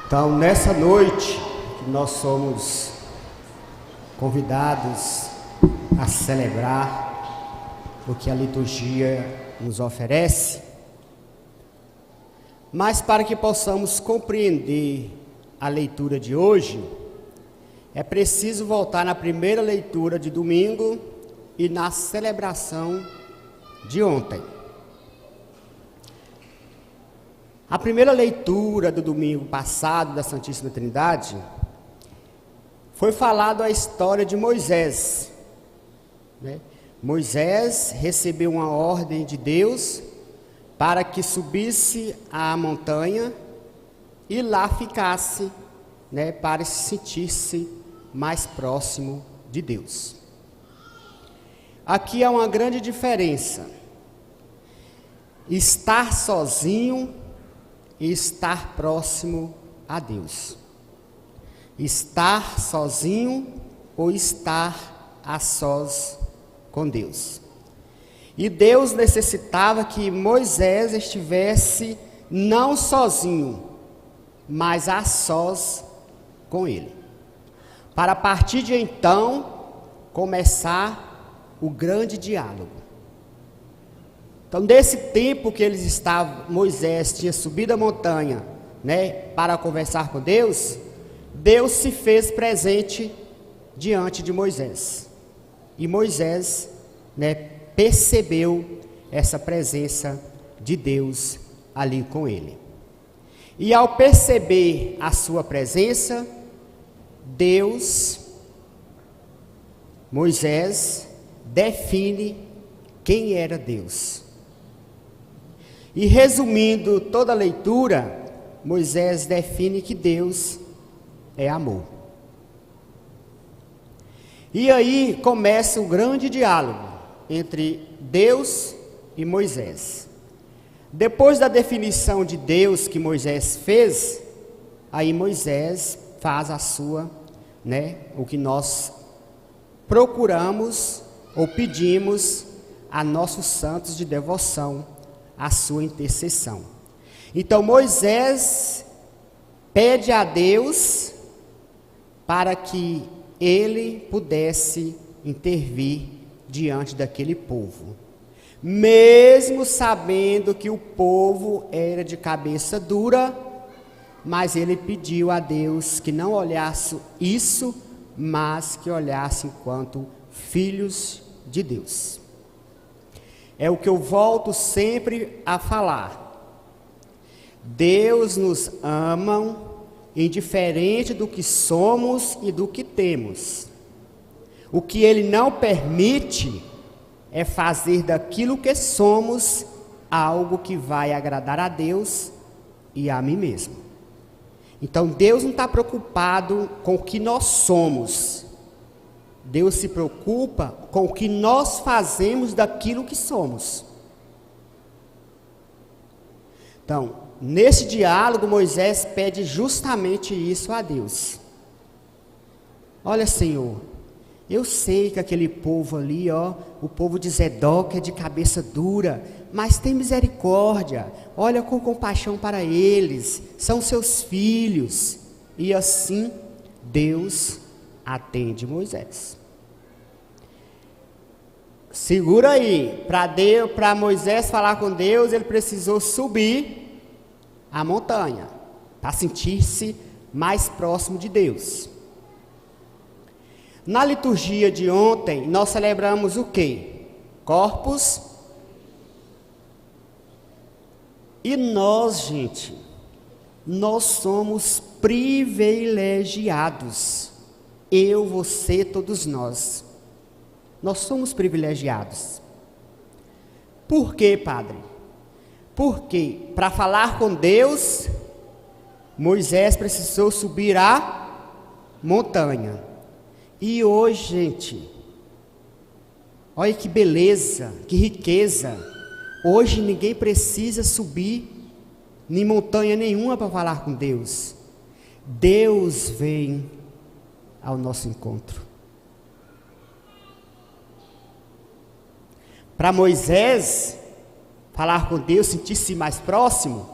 Então, nessa noite, que nós somos convidados a celebrar o que a liturgia nos oferece, mas para que possamos compreender a leitura de hoje, é preciso voltar na primeira leitura de domingo e na celebração de ontem. A primeira leitura do domingo passado da Santíssima Trindade foi falado a história de Moisés. Moisés recebeu uma ordem de Deus para que subisse à montanha e lá ficasse, para se sentir-se mais próximo de Deus. Aqui há uma grande diferença: estar sozinho e estar próximo a Deus. Estar sozinho ou estar a sós com Deus. E Deus necessitava que Moisés estivesse não sozinho, mas a sós com ele, para a partir de então começar o grande diálogo. Então, nesse tempo que eles estavam, Moisés tinha subido a montanha, para conversar com Deus, Deus se fez presente diante de Moisés. E Moisés, percebeu essa presença de Deus ali com ele. E ao perceber a sua presença, Moisés define quem era Deus. E resumindo toda a leitura, Moisés define que Deus é amor. E aí começa o grande diálogo entre Deus e Moisés. Depois da definição de Deus que Moisés fez, aí Moisés faz a sua, o que nós procuramos ou pedimos a nossos santos de devoção, a sua intercessão. Então Moisés pede a Deus para que ele pudesse intervir diante daquele povo, mesmo sabendo que o povo era de cabeça dura, mas ele pediu a Deus que não olhasse isso, mas que olhasse enquanto filhos de Deus. É o que eu volto sempre a falar. Deus nos ama, indiferente do que somos e do que temos. O que Ele não permite é fazer daquilo que somos algo que vai agradar a Deus e a mim mesmo. Então Deus não está preocupado com o que nós somos. Deus se preocupa com o que nós fazemos daquilo que somos. Então, nesse diálogo, Moisés pede justamente isso a Deus. Olha, Senhor, eu sei que aquele povo ali, o povo de Zedoc é de cabeça dura, mas tem misericórdia, olha com compaixão para eles, são seus filhos. E assim, Deus atende Moisés. Segura aí, para Moisés falar com Deus, ele precisou subir a montanha, para sentir-se mais próximo de Deus. Na liturgia de ontem, nós celebramos o quê? Corpus. E nós, gente, nós somos privilegiados. Eu, você, todos nós. Nós somos privilegiados. Por quê, Padre? Porque para falar com Deus, Moisés precisou subir a montanha. E hoje, gente, olha que beleza, que riqueza. Hoje ninguém precisa subir nem montanha nenhuma para falar com Deus. Deus vem ao nosso encontro. Para Moisés falar com Deus, sentir-se mais próximo,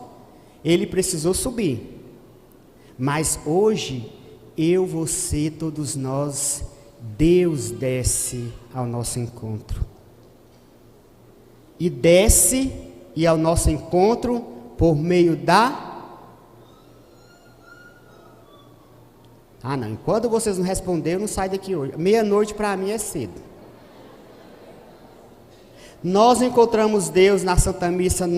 ele precisou subir. Mas hoje, eu, você, todos nós, Deus desce ao nosso encontro. E desce e ao nosso encontro por meio da... Ah não, enquanto vocês não responderam, não sai daqui hoje. Meia-noite para mim é cedo. Nós encontramos Deus na Santa Missa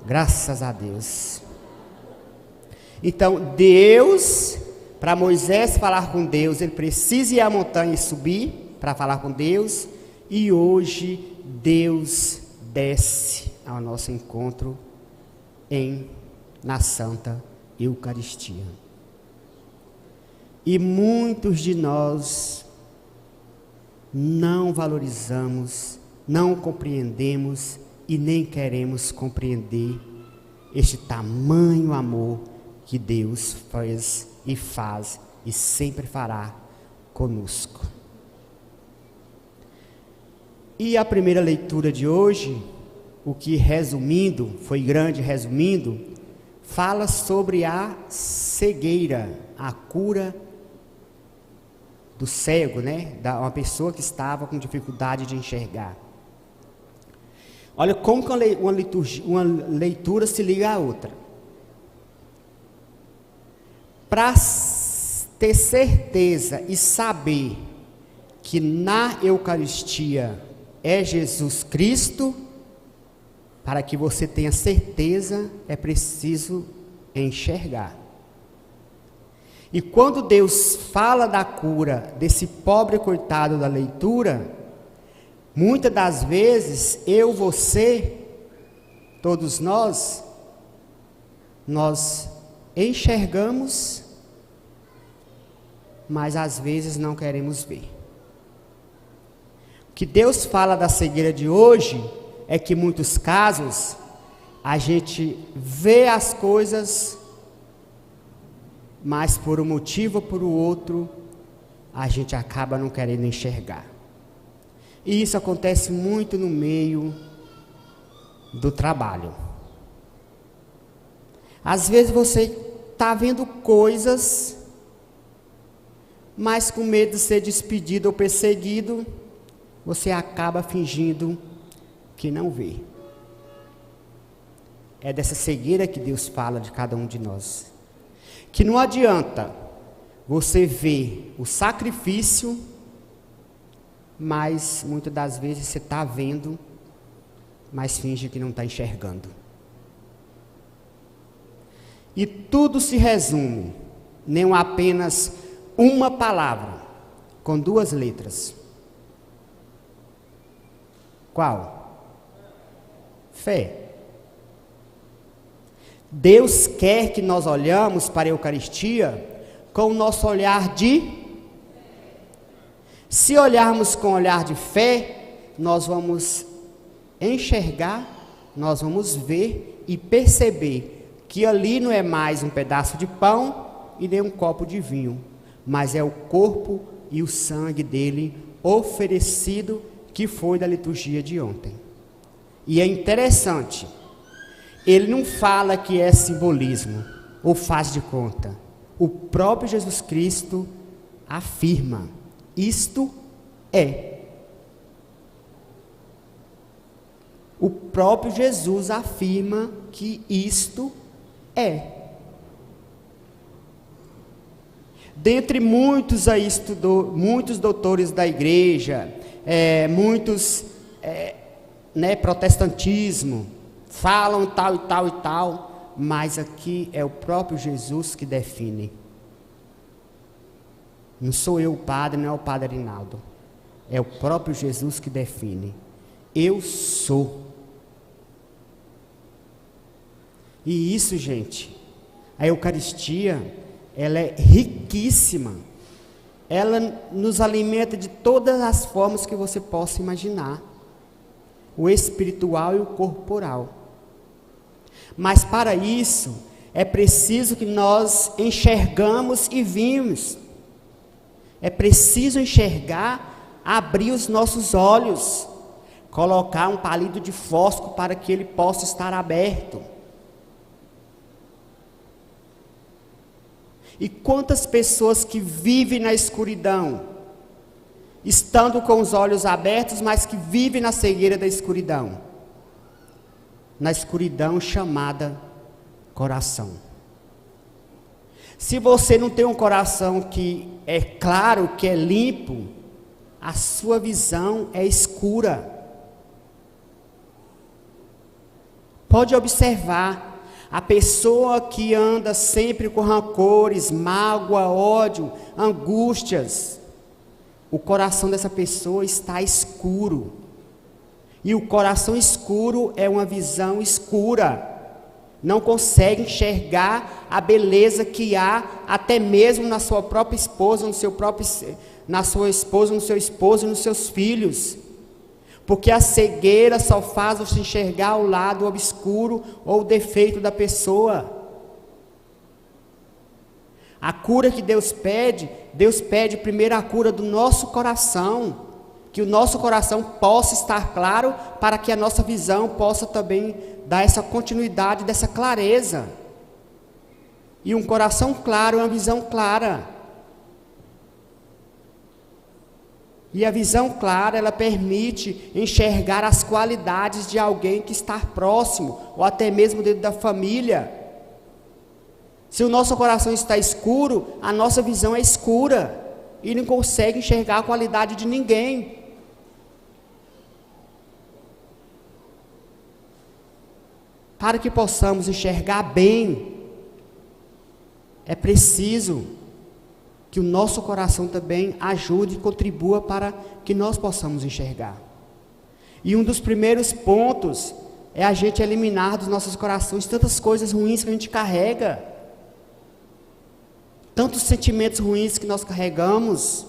graças a Deus. Então Deus, para Moisés falar com Deus, ele precisa ir à montanha e subir para falar com Deus. E hoje Deus desce ao nosso encontro na Santa Eucaristia. E muitos de nós não valorizamos, não compreendemos e nem queremos compreender este tamanho amor que Deus faz e sempre fará conosco. E a primeira leitura de hoje, o que foi grande resumindo, fala sobre a cegueira, a cura do cego, uma pessoa que estava com dificuldade de enxergar. Olha como que uma leitura se liga à outra. Para ter certeza e saber que na Eucaristia é Jesus Cristo, para que você tenha certeza, é preciso enxergar. E quando Deus fala da cura desse pobre coitado da leitura, muitas das vezes, eu, você, todos nós enxergamos, mas às vezes não queremos ver. O que Deus fala da cegueira de hoje é que em muitos casos a gente vê as coisas, mas por um motivo ou por outro a gente acaba não querendo enxergar. E isso acontece muito no meio do trabalho. Às vezes você está vendo coisas, mas com medo de ser despedido ou perseguido, você acaba fingindo que não vê. É dessa cegueira que Deus fala de cada um de nós. Que não adianta você ver o sacrifício, mas muitas das vezes você está vendo, mas finge que não está enxergando. E tudo se resume em apenas uma palavra, com 2 letras. Qual? Fé. Deus quer que nós olhamos para a Eucaristia com o nosso olhar de... Se olharmos com olhar de fé, nós vamos enxergar, nós vamos ver e perceber que ali não é mais um pedaço de pão e nem um copo de vinho, mas é o corpo e o sangue dele oferecido, que foi da liturgia de ontem. E é interessante, ele não fala que é simbolismo ou faz de conta. O próprio Jesus Cristo afirma: isto é. O próprio Jesus afirma que isto é. Dentre muitos muitos doutores da igreja, protestantismo, falam tal e tal e tal, mas aqui é o próprio Jesus que define. Não sou eu o padre, não é o padre Arinaldo. É o próprio Jesus que define. Eu sou. E isso, gente, a Eucaristia, ela é riquíssima. Ela nos alimenta de todas as formas que você possa imaginar. O espiritual e o corporal. Mas para isso, é preciso que nós enxergamos e vimos. É preciso enxergar, abrir os nossos olhos, colocar um palito de fósforo para que ele possa estar aberto. E quantas pessoas que vivem na escuridão, estando com os olhos abertos, mas que vivem na cegueira da escuridão. Na escuridão chamada coração. Se você não tem um coração que é claro, que é limpo, a sua visão é escura. Pode observar. A pessoa que anda sempre com rancores, mágoa, ódio, angústias, o coração dessa pessoa está escuro. E o coração escuro é uma visão escura. Não consegue enxergar a beleza que há até mesmo na sua própria esposa, na sua esposa, no seu esposo e nos seus filhos. Porque a cegueira só faz você enxergar o lado obscuro ou o defeito da pessoa. A cura que Deus pede primeiro a cura do nosso coração. Que o nosso coração possa estar claro, para que a nossa visão possa também dar essa continuidade, dessa clareza. E um coração claro é uma visão clara. E a visão clara, ela permite enxergar as qualidades de alguém que está próximo, ou até mesmo dentro da família. Se o nosso coração está escuro, a nossa visão é escura, e não consegue enxergar a qualidade de ninguém. Para que possamos enxergar bem, é preciso que o nosso coração também ajude e contribua para que nós possamos enxergar. E um dos primeiros pontos é a gente eliminar dos nossos corações tantas coisas ruins que a gente carrega, tantos sentimentos ruins que nós carregamos,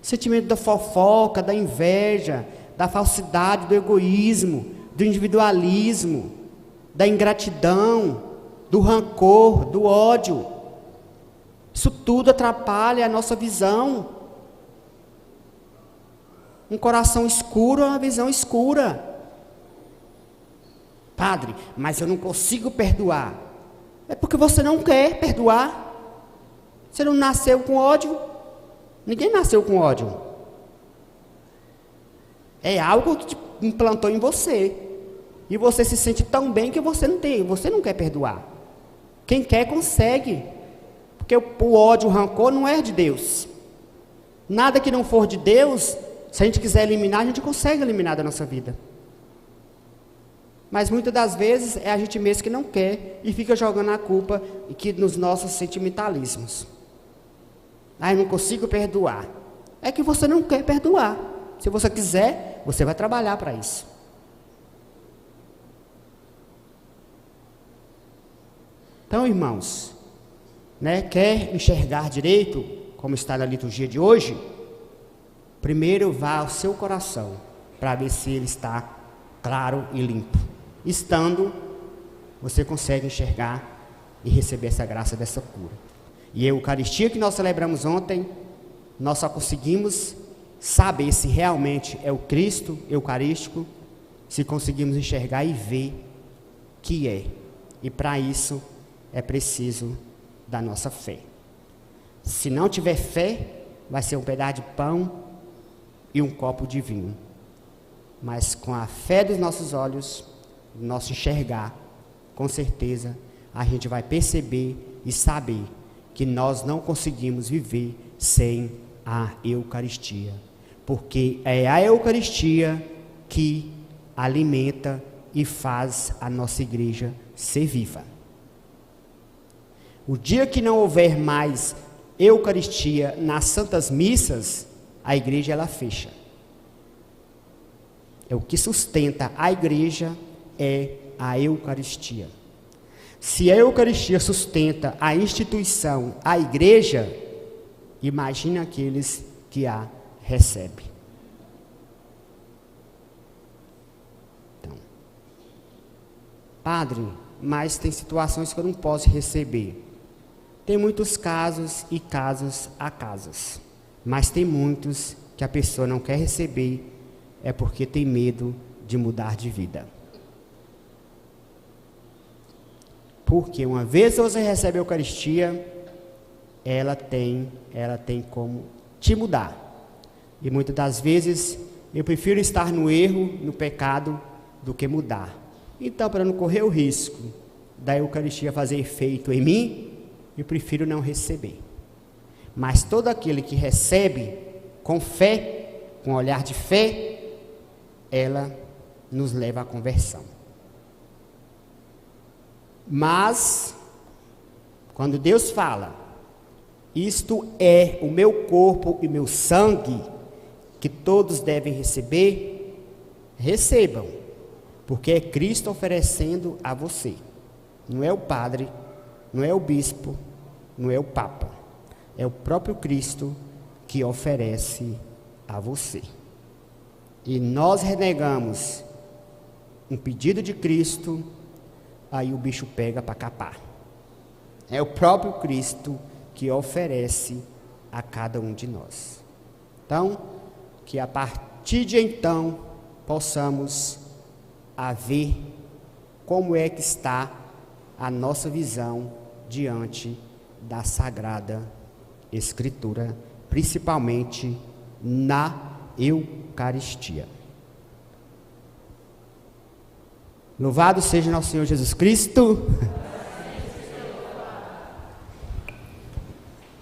sentimento da fofoca, da inveja, da falsidade, do egoísmo, do individualismo, da ingratidão, do rancor, do ódio. Isso tudo atrapalha a nossa visão. Um coração escuro é uma visão escura. Padre, mas eu não consigo perdoar. É porque você não quer perdoar. Você não nasceu com ódio. Ninguém nasceu com ódio. É algo que implantou em você. E você se sente tão bem que você não quer perdoar. Quem quer consegue. Porque o ódio, o rancor não é de Deus. Nada que não for de Deus, se a gente quiser eliminar, a gente consegue eliminar da nossa vida. Mas muitas das vezes é a gente mesmo que não quer e fica jogando a culpa nos nossos sentimentalismos. Eu não consigo perdoar. É que você não quer perdoar. Se você quiser, você vai trabalhar para isso. Então, irmãos, quer enxergar direito, como está na liturgia de hoje? Primeiro vá ao seu coração, para ver se ele está claro e limpo. Estando, você consegue enxergar e receber essa graça dessa cura. E a Eucaristia que nós celebramos ontem, nós só conseguimos saber se realmente é o Cristo Eucarístico, se conseguimos enxergar e ver que é. E para isso é preciso da nossa fé. Se não tiver fé, vai ser um pedaço de pão e um copo de vinho. Mas com a fé dos nossos olhos, nosso enxergar, com certeza a gente vai perceber e saber que nós não conseguimos viver sem a Eucaristia, porque é a Eucaristia que alimenta e faz a nossa igreja ser viva. O dia que não houver mais Eucaristia nas santas missas, a igreja ela fecha. O que sustenta a igreja é a Eucaristia. Se a Eucaristia sustenta a instituição, a igreja, imagine aqueles que a recebem. Então, padre, mas tem situações que eu não posso receber. Tem muitos casos e casos a casos, mas tem muitos que a pessoa não quer receber, é porque tem medo de mudar de vida. Porque uma vez você recebe a Eucaristia, ela tem como te mudar. E muitas das vezes eu prefiro estar no erro, no pecado, do que mudar. Então, para não correr o risco da Eucaristia fazer efeito em mim, eu prefiro não receber. Mas todo aquele que recebe com fé, com olhar de fé, ela nos leva à conversão. Mas, quando Deus fala, isto é o meu corpo e meu sangue, que todos devem receber, recebam, porque é Cristo oferecendo a você. Não é o padre, não é o bispo, não é o papa, é o próprio Cristo que oferece a você. E nós renegamos um pedido de Cristo, aí o bicho pega para capar. É o próprio Cristo que oferece a cada um de nós. Então, que a partir de então possamos ver como é que está a nossa visão diante da Sagrada Escritura, principalmente na Eucaristia. Louvado seja nosso Senhor Jesus Cristo.